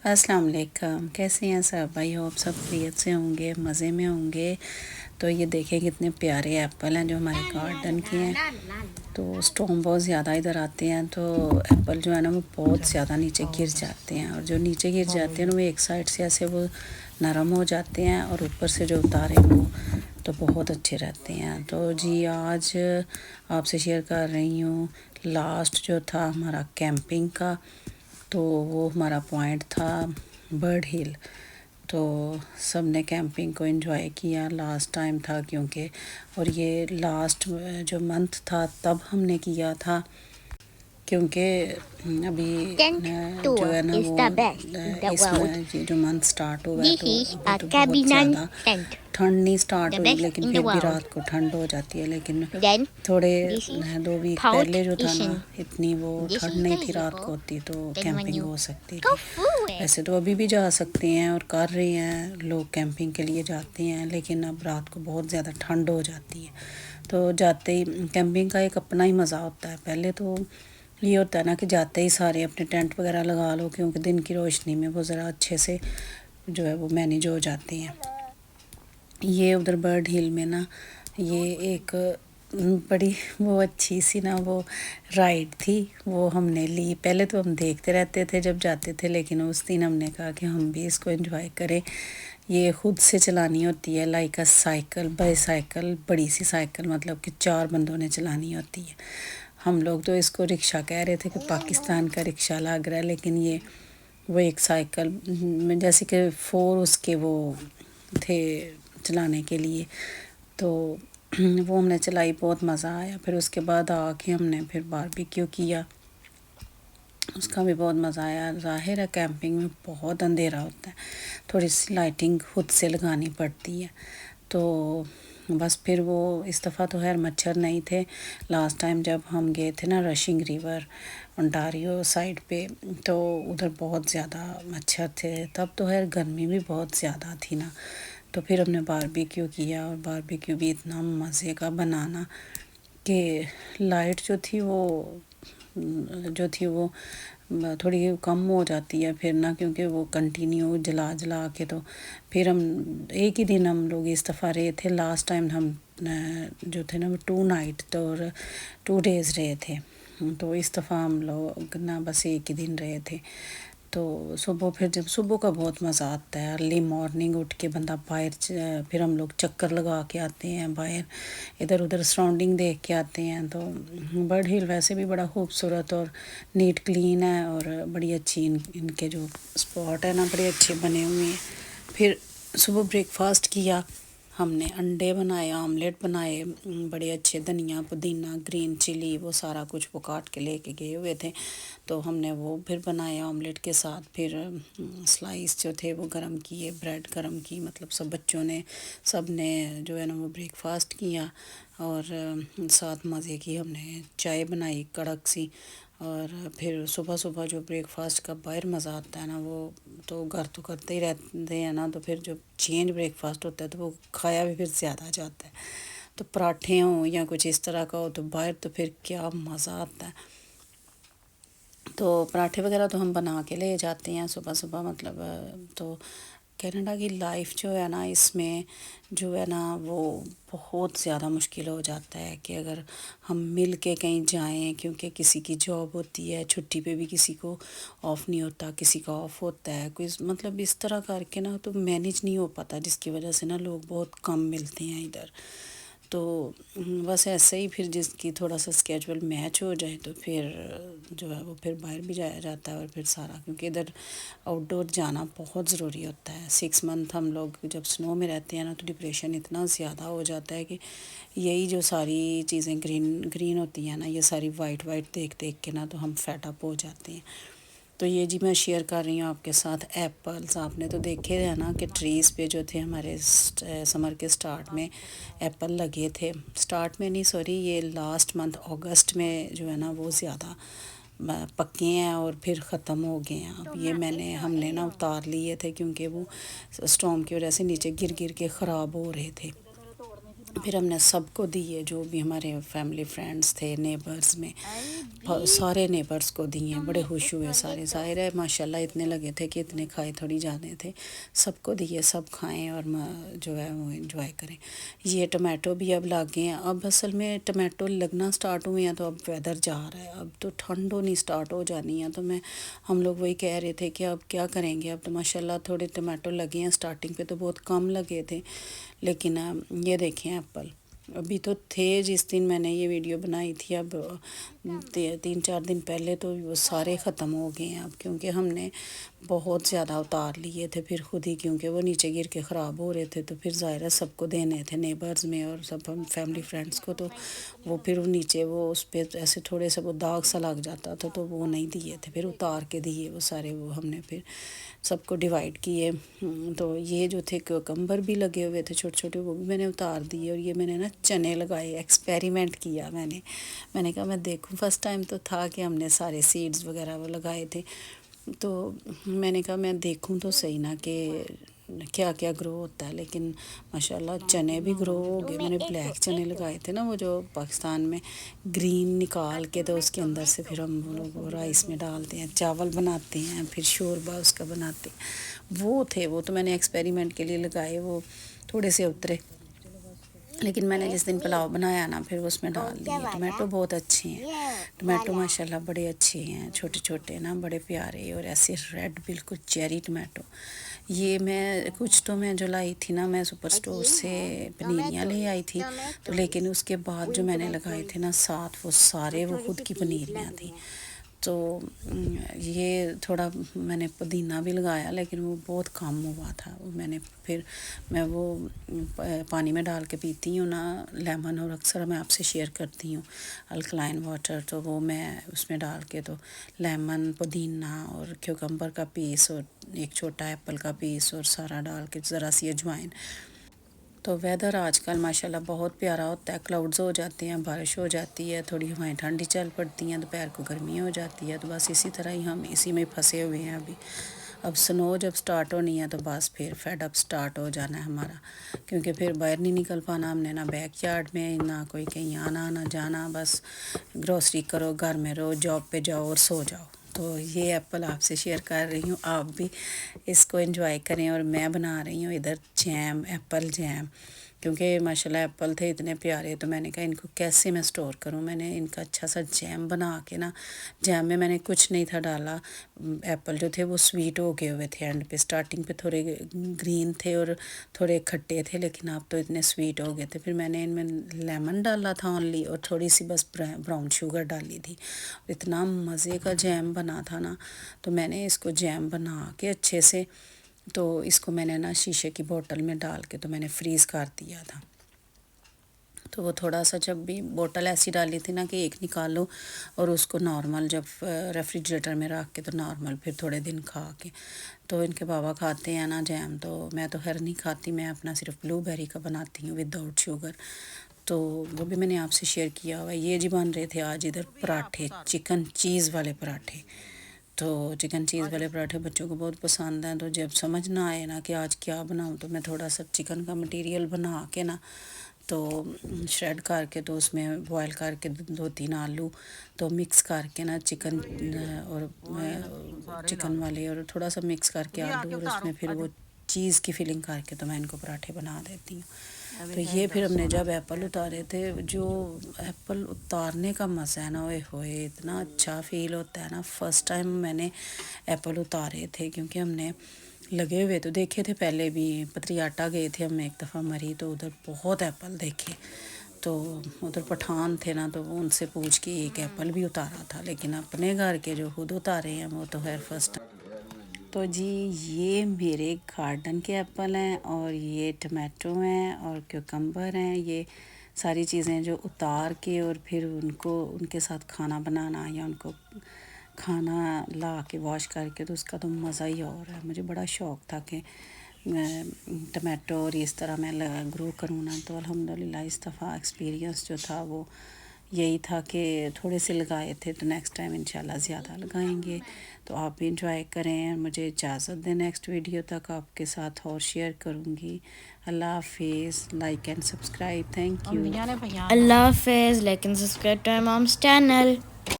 अस्सलाम वालेकुम। कैसे हैं सब भाई? होप सब खैरियत से होंगे, मज़े में होंगे। तो ये देखें कितने प्यारे एप्पल हैं जो हमारे गार्डन के हैं। तो स्टॉर्म बहुत ज़्यादा इधर आते हैं तो एप्पल जो है ना वो बहुत ज़्यादा नीचे गिर जाते हैं, और जो नीचे गिर जाते हैं ना वो एक साइड से ऐसे वो नरम हो जाते हैं और ऊपर से जो उतारे वो तो बहुत अच्छे रहते हैं। तो जी आज आपसे शेयर कर रही हूँ लास्ट जो था हमारा कैंपिंग का, तो वो हमारा पॉइंट था बर्ड हिल। तो सब ने कैंपिंग को एंजॉय किया, लास्ट टाइम था क्योंकि, और ये लास्ट जो मंथ था तब हमने किया था क्योंकि अभी Tent जो tour है ना is वो the best in the world. इसमें ये जो मंथ स्टार्ट हुआ है This तो is अभी a तो बहुत cabin ज़्यादा tent, ठंड नहीं स्टार्ट the हुई, best लेकिन in the फिर भी world. रात को ठंड हो जाती है। लेकिन Then थोड़े this is 2 वीक South पहले जो था ना Asian. इतनी वो This ठंड is नहीं the थी रात को zipper. होती तो Then when कैंपिंग you हो सकती go थी। through it, वैसे तो अभी भी जा सकते हैं और कर रहे हैं लोग, कैंपिंग के लिए जाते हैं, लेकिन अब रात को बहुत ज़्यादा ठंड हो जाती है। तो जाते ही कैंपिंग का एक अपना ही मज़ा होता है। पहले तो ये होता है ना कि जाते ही सारे अपने टेंट वगैरह लगा लो, क्योंकि दिन की रोशनी में वो ज़रा अच्छे से जो है वो मैनेज हो जाते हैं। ये उधर बर्ड हिल में ना ये एक बड़ी वो अच्छी सी ना वो राइड थी, वो हमने ली। पहले तो हम देखते रहते थे जब जाते थे, लेकिन उस दिन हमने कहा कि हम भी इसको एंजॉय करें। ये खुद से चलानी होती है, लाइक अ साइकिल, बाईसाइकिल, बड़ी सी साइकिल, मतलब कि 4 बंदों ने चलानी होती है। हम लोग तो इसको रिक्शा कह रहे थे कि पाकिस्तान का रिक्शा लग रहा है, लेकिन ये वो एक साइकिल में जैसे कि 4 उसके वो थे चलाने के लिए। तो वो हमने चलाई, बहुत मज़ा आया। फिर उसके बाद आके हमने फिर बारबेक्यू किया, उसका भी बहुत मज़ा आया। ज़ाहिर है कैंपिंग में बहुत अंधेरा होता है, थोड़ी सी लाइटिंग खुद से लगानी पड़ती है। तो बस फिर वो इस दफ़ा तो खैर मच्छर नहीं थे। लास्ट टाइम जब हम गए थे ना रशिंग रिवर ओंटारियो साइड पे, तो उधर बहुत ज़्यादा मच्छर थे। तब तो खैर गर्मी भी बहुत ज़्यादा थी ना। तो फिर हमने बारबेक्यू किया, और बारबेक्यू भी इतना मज़े का बनाना कि लाइट जो थी वो थोड़ी कम हो जाती है फिर ना, क्योंकि वो कंटिन्यू जला जला के। तो फिर हम एक ही दिन हम लोग इस दफ़ा रहे थे। लास्ट टाइम हम जो थे ना वो 2 नाइट तो और 2 डेज़ रहे थे। तो इस दफ़ा हम लोग ना बस एक ही दिन रहे थे। तो सुबह, फिर जब सुबह का बहुत मज़ा आता है, अर्ली मॉर्निंग उठ के बंदा बाहर फिर हम लोग चक्कर लगा के आते हैं बाहर, इधर उधर सराउंडिंग देख के आते हैं। तो बर्ड हिल वैसे भी बड़ा खूबसूरत और नीट क्लीन है, और बड़ी अच्छी इनके जो स्पॉट है ना बड़े अच्छे बने हुए हैं। फिर सुबह ब्रेकफास्ट किया हमने, अंडे बनाए, आमलेट बनाए, बड़े अच्छे, धनिया पुदीना ग्रीन चिली वो सारा कुछ वो काट के लेके गए हुए थे। तो हमने वो फिर बनाए आमलेट के साथ। फिर स्लाइस जो थे वो गरम किए, ब्रेड गरम की, मतलब सब बच्चों ने, सब ने जो है ना वो ब्रेकफास्ट किया। और साथ मज़े की हमने चाय बनाई कड़क सी। और फिर सुबह सुबह जो ब्रेकफास्ट का बाहर मज़ा आता है ना, वो तो घर तो करते ही रहते हैं ना। तो फिर जब चेंज ब्रेकफास्ट होता है तो वो खाया भी फिर ज़्यादा जाता है। तो पराठे हों या कुछ इस तरह का हो तो बाहर तो फिर क्या मज़ा आता है। तो पराठे वगैरह तो हम बना के ले जाते हैं सुबह सुबह, मतलब तो कनाडा की लाइफ जो है ना इसमें जो है ना वो बहुत ज़्यादा मुश्किल हो जाता है कि अगर हम मिल के कहीं जाएं, क्योंकि किसी की जॉब होती है, छुट्टी पे भी किसी को ऑफ नहीं होता, किसी का ऑफ होता है, कोई मतलब इस तरह करके ना तो मैनेज नहीं हो पाता, जिसकी वजह से ना लोग बहुत कम मिलते हैं इधर। तो बस ऐसे ही फिर जिसकी थोड़ा सा स्केजुअल मैच हो जाए तो फिर जो है वो फिर बाहर भी जाया जाता है। और फिर सारा, क्योंकि इधर आउटडोर जाना बहुत ज़रूरी होता है। 6 मंथ हम लोग जब स्नो में रहते हैं ना तो डिप्रेशन इतना ज़्यादा हो जाता है कि यही जो सारी चीज़ें ग्रीन ग्रीन होती हैं ना, ये सारी वाइट वाइट देख देख के ना तो हम फेटअप हो जाते हैं। तो ये जी मैं शेयर कर रही हूँ आपके साथ एप्पल्स। आपने तो देखे हैं ना कि ट्रीज़ पे जो थे हमारे समर के स्टार्ट में एप्पल लगे थे। स्टार्ट में नहीं, सॉरी, ये लास्ट मंथ अगस्त में जो है ना वो ज़्यादा पके हैं और फिर ख़त्म हो गए हैं। अब ये हमने ना उतार लिए थे क्योंकि वो स्टॉर्म की वजह से नीचे गिर गिर के ख़राब हो रहे थे। फिर हमने सबको दिए, जो भी हमारे फैमिली फ्रेंड्स थे, नेबर्स में सारे नेबर्स को दिए। बड़े खुश हुए सारे, ज़ाहिर है माशाल्लाह इतने लगे थे कि इतने खाए थोड़ी जाने थे, सबको दिए, सब खाएं और जो है वो एंजॉय करें। ये टमाटो भी अब लग गए हैं। अब असल में टमाटो लगना स्टार्ट हुए हैं तो अब वेदर जा रहा है, अब तो ठंड होनी स्टार्ट हो जानी है। तो हम लोग वही कह रहे थे कि अब क्या करेंगे। अब तो माशाल्लाह थोड़े टमाटो लगे हैं, स्टार्टिंग पे तो बहुत कम लगे थे, लेकिन ये देखें एप्पल अभी तो थे जिस दिन मैंने ये वीडियो बनाई थी। अब 3-4 दिन पहले तो वो सारे ख़त्म हो गए हैं अब, क्योंकि हमने बहुत ज़्यादा उतार लिए थे फिर खुद ही, क्योंकि वो नीचे गिर के ख़राब हो रहे थे। तो फिर ज़ाहिर है सबको देने थे, नेबर्स में और सब हम फैमिली फ्रेंड्स को। तो वो फिर वो नीचे वो उस पर ऐसे थोड़े से वो दाग सा लग जाता था, तो वो नहीं दिए थे, फिर उतार के दिए वो सारे। वो हमने फिर सबको डिवाइड किए। तो ये जो थे क्यूकम्बर भी लगे हुए थे छोटे छोटे, वो भी मैंने उतार दिए। और ये मैंने ना चने लगाए, एक्सपेरिमेंट किया मैंने कहा मैं देखूं। फर्स्ट टाइम तो था कि हमने सारे सीड्स वगैरह वो लगाए थे, तो मैंने कहा मैं देखूं तो सही ना कि क्या क्या ग्रो होता है। लेकिन माशाल्लाह चने भी ग्रो हो गए। मैंने ब्लैक चने लगाए थे ना, वो जो पाकिस्तान में ग्रीन निकाल के तो उसके अंदर से फिर हम वो लोग राइस में डालते हैं, चावल बनाते हैं, फिर शोरबा उसका बनाते हैं। वो थे, वो तो मैंने एक्सपेरिमेंट के लिए लगाए, वो थोड़े से उतरे। लेकिन मैंने जिस दिन पुलाव बनाया ना, फिर उसमें डाल दिए। टमाटो बहुत अच्छे हैं, टमाटो माशाल्लाह बड़े अच्छे हैं, छोटे छोटे ना, बड़े प्यारे और ऐसे रेड बिल्कुल चेरी टमाटो। ये मैं कुछ तो मैं जो लाई थी ना, मैं सुपर स्टोर से पनीरियाँ ले आई थी। तो लेकिन उसके बाद जो मैंने लगाए थे ना साथ, वो सारे वो खुद की पनीरियाँ थी। तो ये थोड़ा मैंने पुदीना भी लगाया, लेकिन वो बहुत कम हुआ था। वो मैं वो पानी में डाल के पीती हूँ ना लेमन, और अक्सर मैं आपसे शेयर करती हूँ अल्कलाइन वाटर। तो वो मैं उसमें डाल के तो लेमन, पुदीना और क्यूकम्बर का पीस और एक छोटा एप्पल का पीस और सारा डाल के ज़रा सी अजवाइन। तो वेदर आजकल माशाल्लाह बहुत प्यारा होता है। क्लाउड्स हो जाते हैं, बारिश हो जाती है, थोड़ी हवाएं ठंडी चल पड़ती हैं, दोपहर को गर्मी हो जाती है। तो बस इसी तरह ही हम इसी में फंसे हुए हैं अभी। अब स्नो जब स्टार्ट होनी है तो बस फिर फेड अप स्टार्ट हो जाना है हमारा, क्योंकि फिर बाहर नहीं निकल पाना हमने, ना बैक यार्ड में, ना कोई कहीं आना ना जाना। बस ग्रोसरी करो, घर में रहो, जॉब पे जाओ और सो जाओ। तो ये एप्पल आपसे शेयर कर रही हूँ, आप भी इसको एंजॉय करें। और मैं बना रही हूँ इधर जैम, एप्पल जैम, क्योंकि माशाल्लाह एप्पल थे इतने प्यारे। तो मैंने कहा इनको कैसे मैं स्टोर करूँ। मैंने इनका अच्छा सा जैम बना के ना, जैम में मैंने कुछ नहीं था डाला। एप्पल जो थे वो स्वीट हो गए हुए थे एंड पे, स्टार्टिंग पे थोड़े ग्रीन थे और थोड़े खट्टे थे, लेकिन अब तो इतने स्वीट हो गए थे। फिर मैंने इनमें लेमन डाला था ओनली, और थोड़ी सी बस ब्राउन शुगर डाली थी। इतना मज़े का जैम बना था ना। तो मैंने इसको जैम बना के अच्छे से, तो इसको मैंने ना शीशे की बोतल में डाल के तो मैंने फ्रीज़ कर दिया था। तो वो थोड़ा सा, जब भी बोतल ऐसी डाली थी ना कि एक निकालो और उसको नॉर्मल जब रेफ्रिजरेटर में रख के तो नॉर्मल फिर थोड़े दिन खा के। तो इनके बाबा खाते हैं ना जैम, तो मैं तो खैर नहीं खाती, मैं अपना सिर्फ ब्लूबेरी का बनाती हूँ विदाउट शुगर। तो वो भी मैंने आपसे शेयर किया हुआ। ये जी बन रहे थे आज इधर पराठे, चिकन चीज़ वाले पराठे। तो चिकन चीज़ वाले पराठे बच्चों को बहुत पसंद हैं। तो जब समझ ना आए ना कि आज क्या बनाऊं, तो मैं थोड़ा सा चिकन का मटेरियल बना के ना, तो श्रेड करके तो उसमें बॉयल करके 2-3 आलू तो मिक्स करके ना, चिकन और चिकन वाले और थोड़ा सा मिक्स करके आलू, और उसमें फिर वो चीज़ की फिलिंग करके तो मैं इनको पराठे बना देती हूँ। तो ये फिर हमने जब एप्पल उतारे थे, जो एप्पल उतारने का मज़ा है ना, ओए होए इतना अच्छा फ़ील होता है ना। फ़र्स्ट टाइम मैंने एप्पल उतारे थे, क्योंकि हमने लगे हुए तो देखे थे पहले भी। पत्रियाटा गए थे हम एक दफ़ा मरी, तो उधर बहुत एप्पल देखे। तो उधर पठान थे ना, तो वो उनसे पूछ के एक एप्पल भी उतारा था। लेकिन अपने घर के जो खुद उतारे हैं वो तो खैर फर्स्ट। तो जी ये मेरे गार्डन के एप्पल हैं, और ये टमाटो हैं और क्यूकम्बर हैं। ये सारी चीज़ें जो उतार के और फिर उनको उनके साथ खाना बनाना, या उनको खाना ला के वॉश करके, तो उसका तो मज़ा ही और है। मुझे बड़ा शौक़ था कि टमाटो और इस तरह मैं ग्रो करूँ ना। तो अल्हम्दुलिल्लाह इस दफ़ा एक्सपीरियंस जो था वो यही था कि थोड़े से लगाए थे, तो नेक्स्ट टाइम इंशाल्लाह ज़्यादा लगाएंगे। तो आप भी इंजॉय करें। मुझे इजाज़त दें, नेक्स्ट वीडियो तक आपके साथ और शेयर करूँगी। अल्लाह हाफिज़। Like and subscribe. Thank you. Allah Hafiz, like and subscribe to my mom's channel.